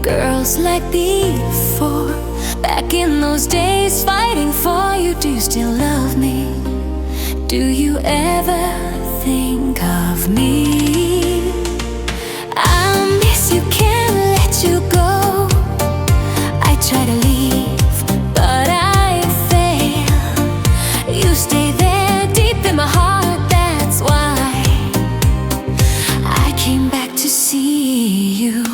girls like before. Back in those days, fighting for you. Do you still love me? Do you ever think of me? I miss you, can't let you go. I try to leave, but I fail. You stay there deep in my heart, that's why I came back to see you.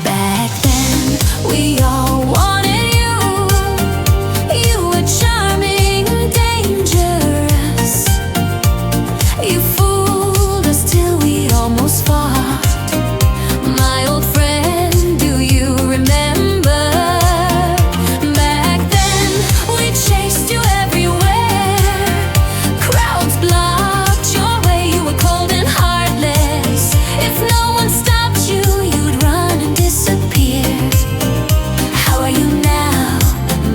Back then, we all wanted you. You were charming, dangerous. You fooled us till we almost fought. My old friend, do you remember? Back then, we chased you everywhere. Crowds blocked your way, you were cold and heartless. If no one stopped you, you'd run and disappear. How are you now,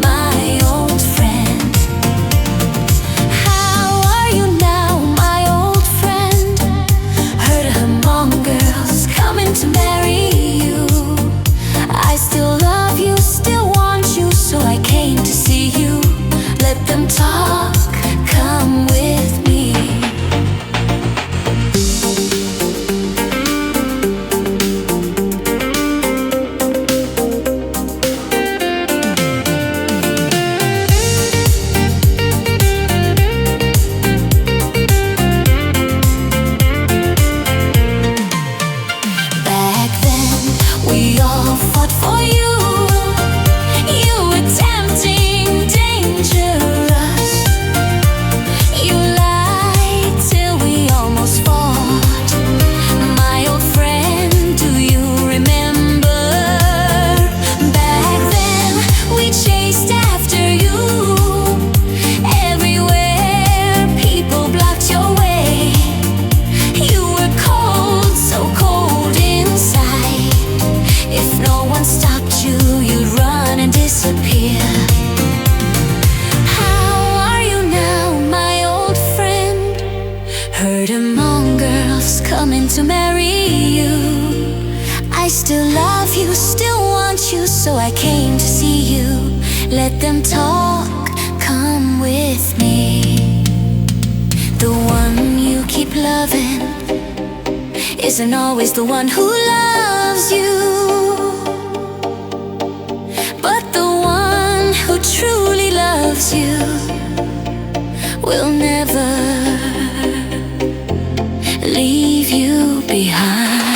my old friend? How are you now, my old friend? Heard among girls coming to marry you. I still love you, still want you, so I came to see you. Let them talk, come with me. Back then, we all fought for you. You were tempting, dangerous. You lied till we almost fought. My old friend, do you remember? Back then, we chased after you. Everywhere, people blocked your way. You were cold, so cold inside. If no one stopped you, you'd run and disappear. How are you now, my old friend? Heard among girls coming to marry you. I still love you, still want you, so I came to see you. Let them talk, come with me. The one you keep loving isn't always the one who loves you, but the one who truly loves you will never leave you behind.